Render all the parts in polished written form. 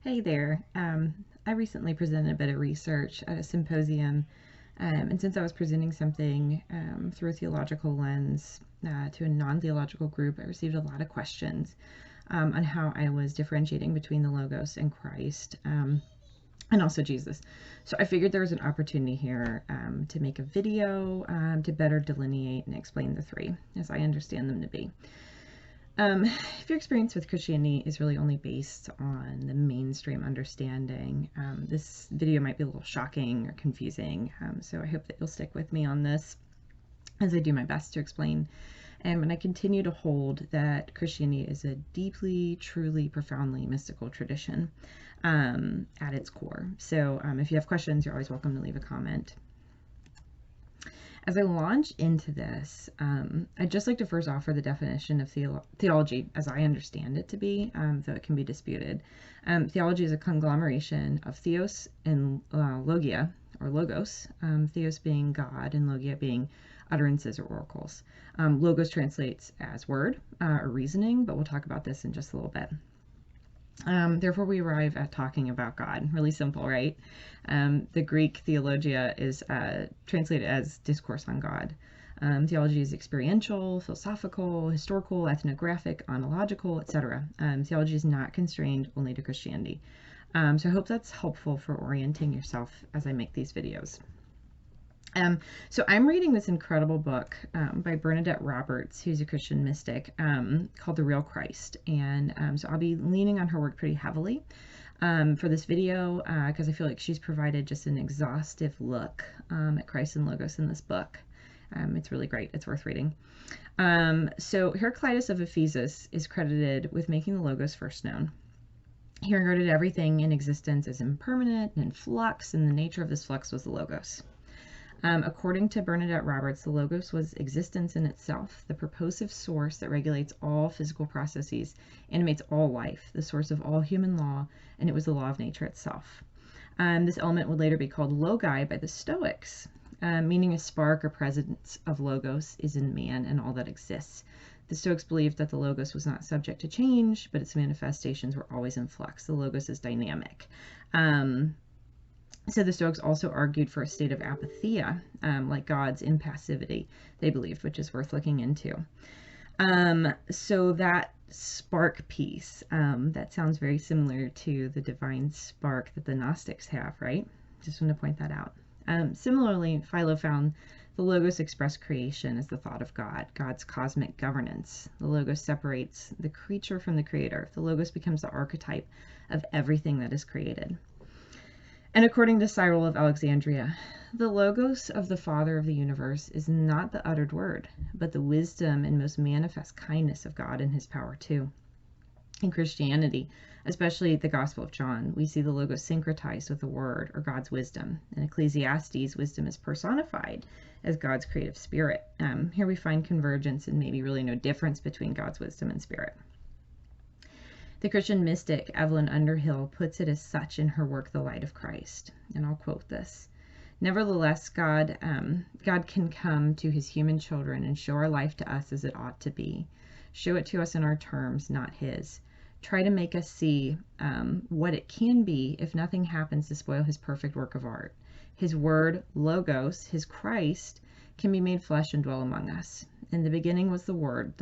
Hey there. I recently presented a bit of research at a symposium, and since I was presenting something through a theological lens to a non-theological group, I received a lot of questions on how I was differentiating between the Logos and Christ, and also Jesus. So I figured there was an opportunity here to make a video to better delineate and explain the three as I understand them to be. If your experience with Christianity is really only based on the mainstream understanding, this video might be a little shocking or confusing, so I hope that you'll stick with me on this as I do my best to explain. And I continue to hold that Christianity is a deeply, truly, profoundly mystical tradition at its core. So if you have questions, you're always welcome to leave a comment. As I launch into this, I'd just like to first offer the definition of theology as I understand it to be, though it can be disputed. Theology is a conglomeration of theos and logia, or logos, theos being God and logia being utterances or oracles. Logos translates as word or reasoning, but we'll talk about this in just a little bit. Therefore, we arrive at talking about God. Really simple, right? The Greek theologia is translated as discourse on God. Theology is experiential, philosophical, historical, ethnographic, ontological, etc. Theology is not constrained only to Christianity. So I hope that's helpful for orienting yourself as I make these videos. So I'm reading this incredible book by Bernadette Roberts, who's a Christian mystic, called The Real Christ. And so I'll be leaning on her work pretty heavily for this video because I feel like she's provided just an exhaustive look at Christ and Logos in this book. It's really great. It's worth reading. So Heraclitus of Ephesus is credited with making the Logos first known. He regarded everything in existence as impermanent and in flux, and the nature of this flux was the Logos. According to Bernadette Roberts, the Logos was existence in itself, the purposive source that regulates all physical processes, animates all life, the source of all human law, and it was the law of nature itself. This element would later be called logi by the Stoics, meaning a spark or presence of Logos is in man and all that exists. The Stoics believed that the Logos was not subject to change, but its manifestations were always in flux. The Logos is dynamic. So the Stoics also argued for a state of apatheia, like God's impassivity, they believed, which is worth looking into. So that spark piece, that sounds very similar to the divine spark that the Gnostics have, right? Just want to point that out. Similarly, Philo found the Logos expressed creation as the thought of God, God's cosmic governance. The Logos separates the creature from the creator. The Logos becomes the archetype of everything that is created. And according to Cyril of Alexandria, the Logos of the Father of the universe is not the uttered word, but the wisdom and most manifest kindness of God and his power too. In Christianity, especially the Gospel of John, we see the Logos syncretized with the word or God's wisdom. In Ecclesiastes, wisdom is personified as God's creative spirit. Here we find convergence and maybe really no difference between God's wisdom and spirit. The Christian mystic Evelyn Underhill puts it as such in her work, The Light of Christ, and I'll quote this. Nevertheless, God can come to his human children and show our life to us as it ought to be. Show it to us in our terms, not his. Try to make us see what it can be if nothing happens to spoil his perfect work of art. His word, Logos, his Christ, can be made flesh and dwell among us. In the beginning was the Word,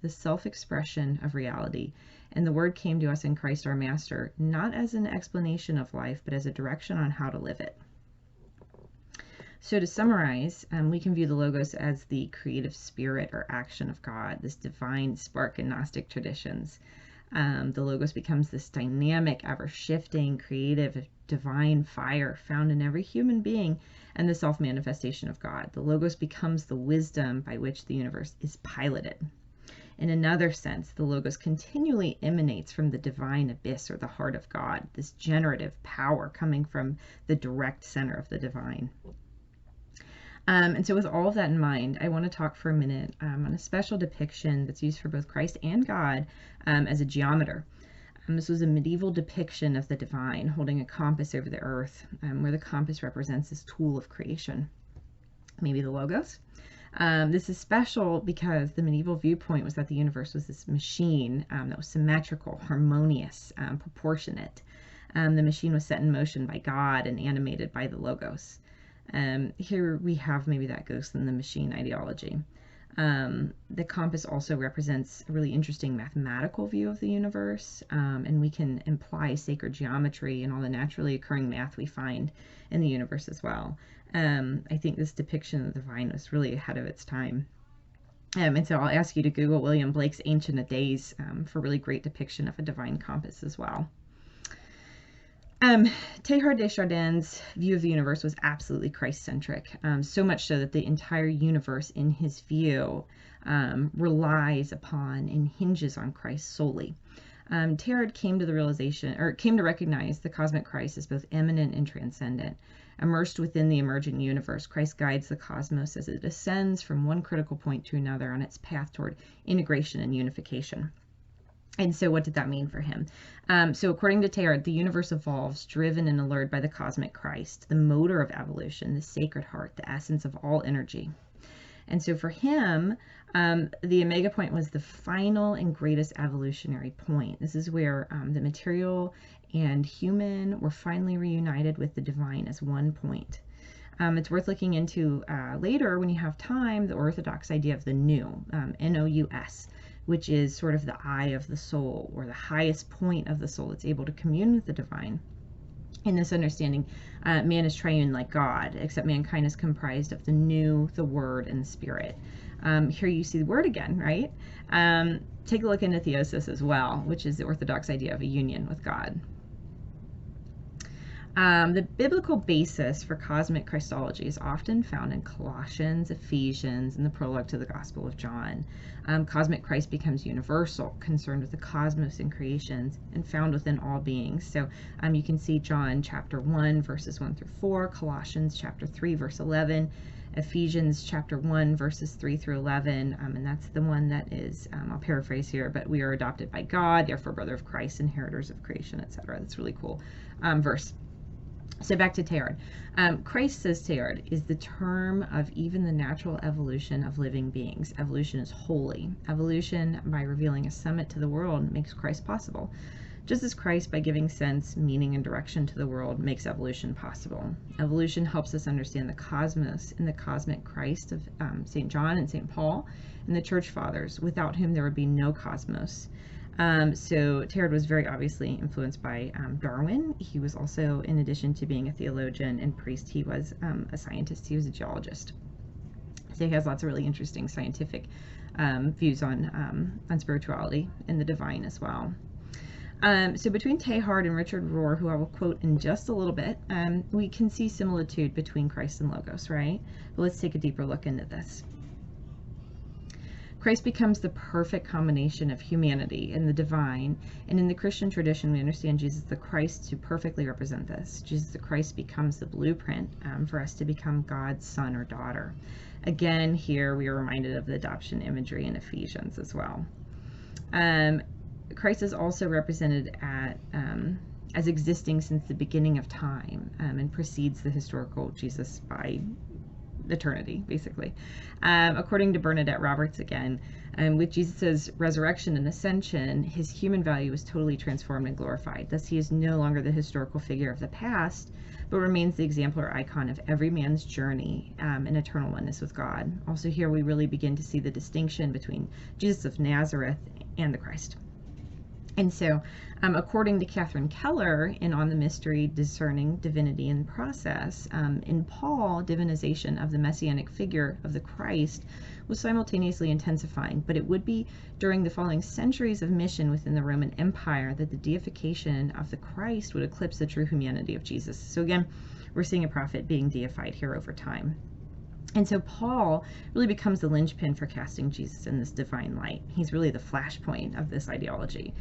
the self-expression of reality. And the Word came to us in Christ our Master, not as an explanation of life, but as a direction on how to live it. So to summarize, we can view the Logos as the creative spirit or action of God, this divine spark in Gnostic traditions. The Logos becomes this dynamic, ever-shifting, creative, divine fire found in every human being and the self-manifestation of God. The Logos becomes the wisdom by which the universe is piloted. In another sense, the Logos continually emanates from the divine abyss or the heart of God, this generative power coming from the direct center of the divine. And so with all of that in mind, I want to talk for a minute on a special depiction that's used for both Christ and God as a geometer. This was a medieval depiction of the divine holding a compass over the earth, where the compass represents this tool of creation, maybe the Logos. This is special because the medieval viewpoint was that the universe was this machine that was symmetrical, harmonious, proportionate. The machine was set in motion by God and animated by the Logos. Here we have maybe that ghost in the machine ideology. The compass also represents a really interesting mathematical view of the universe, and we can imply sacred geometry and all the naturally occurring math we find in the universe as well. I think this depiction of the divine was really ahead of its time. And so I'll ask you to Google William Blake's Ancient of Days for a really great depiction of a divine compass as well. Teilhard de Chardin's view of the universe was absolutely Christ-centric, so much so that the entire universe, in his view, relies upon and hinges on Christ solely. Teilhard came to recognize the cosmic Christ as both immanent and transcendent. Immersed within the emergent universe, Christ guides the cosmos as it ascends from one critical point to another on its path toward integration and unification. And so what did that mean for him? So according to Teilhard, the universe evolves driven and allured by the cosmic Christ, the motor of evolution, the sacred heart, the essence of all energy. And so for him, the omega point was the final and greatest evolutionary point. This is where the material and human were finally reunited with the divine as one point. It's worth looking into later when you have time, the orthodox idea of the nous, N-O-U-S, which is sort of the eye of the soul, or the highest point of the soul that's able to commune with the divine. In this understanding, man is triune like God, except mankind is comprised of the nous, the Word, and the Spirit. Here you see the Word again, right? Take a look into theosis as well, which is the orthodox idea of a union with God. The biblical basis for cosmic Christology is often found in Colossians, Ephesians, and the prologue to the Gospel of John. Cosmic Christ becomes universal, concerned with the cosmos and creations, and found within all beings. So you can see John chapter 1, verses 1 through 4, Colossians chapter 3, verse 11, Ephesians chapter 1, verses 3 through 11, and that's the one that is, I'll paraphrase here, but we are adopted by God, therefore brother of Christ, inheritors of creation, etc. That's really cool verse. So back to Teilhard. Christ, says Teilhard, is the term of even the natural evolution of living beings. Evolution is holy. Evolution, by revealing a summit to the world, makes Christ possible. Just as Christ, by giving sense, meaning, and direction to the world, makes evolution possible. Evolution helps us understand the cosmos and the cosmic Christ of St. John and St. Paul and the Church Fathers, without whom there would be no cosmos. So Teilhard was very obviously influenced by Darwin. He was also, in addition to being a theologian and priest, he was a scientist. He was a geologist. So he has lots of really interesting scientific views on spirituality and the divine as well. So between Teilhard and Richard Rohr, who I will quote in just a little bit, we can see similitude between Christ and Logos, right? But let's take a deeper look into this. Christ becomes the perfect combination of humanity and the divine, and in the Christian tradition we understand Jesus the Christ to perfectly represent this. Jesus the Christ becomes the blueprint for us to become God's son or daughter. Again, here we are reminded of the adoption imagery in Ephesians as well. Christ is also represented as existing since the beginning of time and precedes the historical Jesus by eternity, basically. According to Bernadette Roberts again, with Jesus' resurrection and ascension, his human value is totally transformed and glorified. Thus, he is no longer the historical figure of the past, but remains the exemplar icon of every man's journey in eternal oneness with God. Also here we really begin to see the distinction between Jesus of Nazareth and the Christ. And so, according to Catherine Keller in On the Mystery, Discerning Divinity in Process, in Paul, divinization of the messianic figure of the Christ was simultaneously intensifying, but it would be during the following centuries of mission within the Roman Empire that the deification of the Christ would eclipse the true humanity of Jesus. So again, we're seeing a prophet being deified here over time. And so Paul really becomes the linchpin for casting Jesus in this divine light. He's really the flashpoint of this ideology.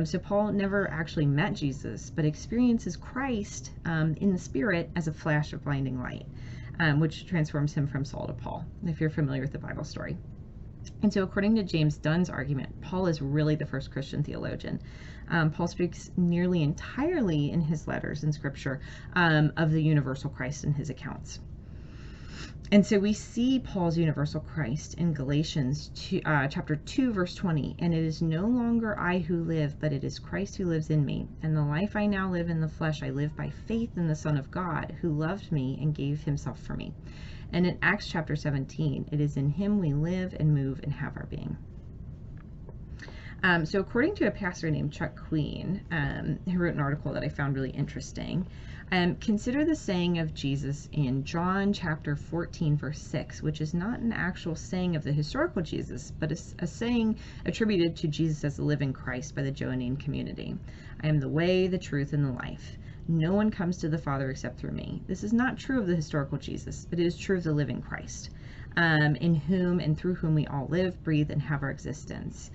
So Paul never actually met Jesus, but experiences Christ in the Spirit as a flash of blinding light, which transforms him from Saul to Paul, if you're familiar with the Bible story. And so according to James Dunn's argument, Paul is really the first Christian theologian. Paul speaks nearly entirely in his letters in Scripture of the universal Christ in his accounts. And so we see Paul's universal Christ in Galatians chapter 2, verse 20. And it is no longer I who live, but it is Christ who lives in me. And the life I now live in the flesh, I live by faith in the Son of God, who loved me and gave himself for me. And in Acts chapter 17, it is in him we live and move and have our being. So according to a pastor named Chuck Queen, who wrote an article that I found really interesting, consider the saying of Jesus in John chapter 14, verse 6, which is not an actual saying of the historical Jesus, but a saying attributed to Jesus as the living Christ by the Johannine community. I am the way, the truth, and the life. No one comes to the Father except through me. This is not true of the historical Jesus, but it is true of the living Christ, in whom and through whom we all live, breathe, and have our existence.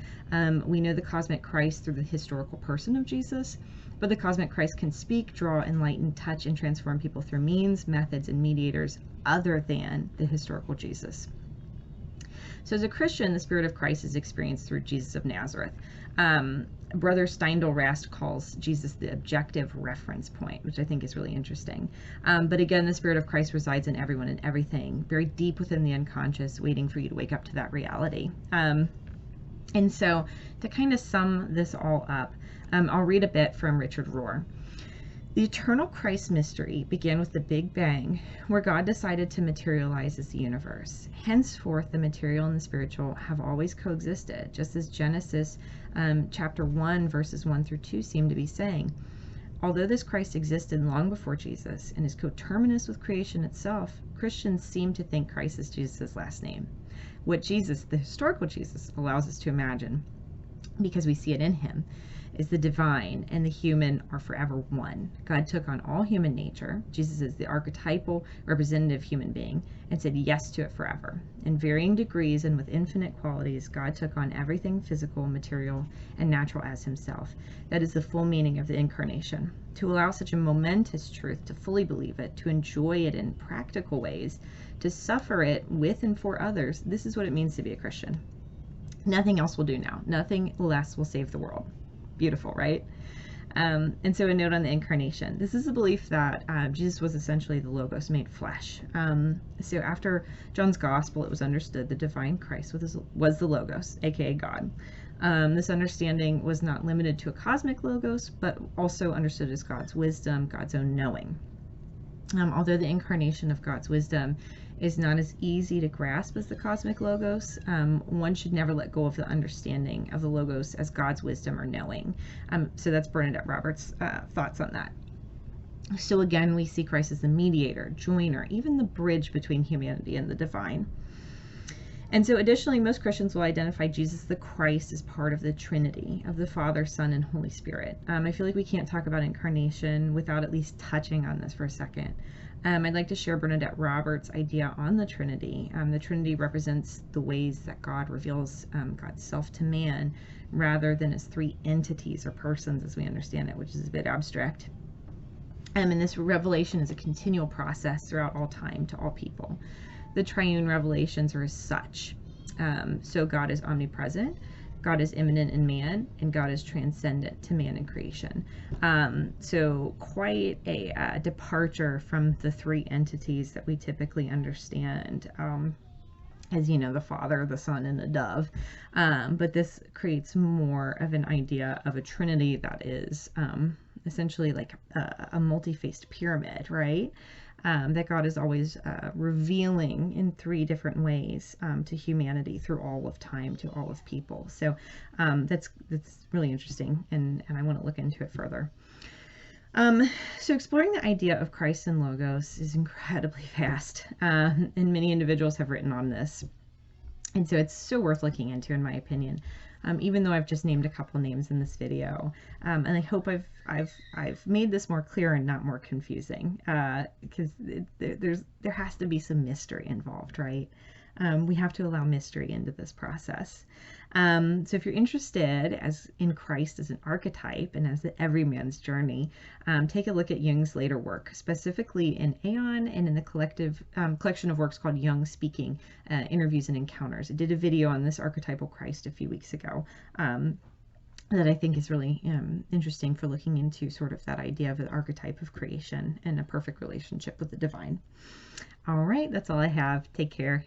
We know the cosmic Christ through the historical person of Jesus, but the cosmic Christ can speak, draw, enlighten, touch, and transform people through means, methods, and mediators other than the historical Jesus. So as a Christian, the Spirit of Christ is experienced through Jesus of Nazareth. Brother Steindl Rast calls Jesus the objective reference point, which I think is really interesting. But again, the Spirit of Christ resides in everyone and everything, very deep within the unconscious, waiting for you to wake up to that reality. And so to kind of sum this all up, I'll read a bit from Richard Rohr. The eternal Christ mystery began with the Big Bang, where God decided to materialize as the universe. Henceforth, the material and the spiritual have always coexisted, just as Genesis chapter 1, verses 1 through 2 seem to be saying. Although this Christ existed long before Jesus and is coterminous with creation itself, Christians seem to think Christ is Jesus' last name. What Jesus, the historical Jesus, allows us to imagine, because we see it in him, is the divine and the human are forever one. God took on all human nature. Jesus is the archetypal representative human being and said yes to it forever. In varying degrees and with infinite qualities, God took on everything physical, material, and natural as himself. That is the full meaning of the Incarnation. To allow such a momentous truth, to fully believe it, to enjoy it in practical ways, to suffer it with and for others, this is what it means to be a Christian. Nothing else will do now. Nothing less will save the world. Beautiful, right? And so a note on the Incarnation. This is a belief that Jesus was essentially the Logos made flesh. So after John's Gospel, it was understood the divine Christ was the Logos, aka God. This understanding was not limited to a cosmic Logos, but also understood as God's wisdom, God's own knowing. Although the incarnation of God's wisdom is not as easy to grasp as the cosmic Logos, one should never let go of the understanding of the Logos as God's wisdom or knowing. So that's Bernadette Roberts' thoughts on that. So again, we see Christ as the mediator, joiner, even the bridge between humanity and the divine. And so additionally, most Christians will identify Jesus the Christ as part of the Trinity of the Father, Son, and Holy Spirit. I feel like we can't talk about incarnation without at least touching on this for a second. I'd like to share Bernadette Roberts' idea on the Trinity. The Trinity represents the ways that God reveals God's self to man rather than as three entities or persons as we understand it, which is a bit abstract. And this revelation is a continual process throughout all time to all people. The triune revelations are as such. So God is omnipresent, God is immanent in man, and God is transcendent to man and creation. So quite a departure from the three entities that we typically understand as, the Father, the Son, and the Dove. But this creates more of an idea of a Trinity that is essentially like a multi-faced pyramid, right? That God is always revealing in three different ways to humanity through all of time, to all of people. So that's really interesting, and I want to look into it further. So exploring the idea of Christ and Logos is incredibly vast, and many individuals have written on this. And so it's so worth looking into, in my opinion. Even though I've just named a couple names in this video, and I hope I've made this more clear and not more confusing, because there has to be some mystery involved, right? We have to allow mystery into this process. So if you're interested in Christ as an archetype and as the everyman's journey, take a look at Jung's later work, specifically in Aeon and in the collection of works called Jung Speaking, Interviews and Encounters. I did a video on this archetypal Christ a few weeks ago. that I think is really interesting for looking into sort of that idea of an archetype of creation and a perfect relationship with the divine. All right, that's all I have. Take care.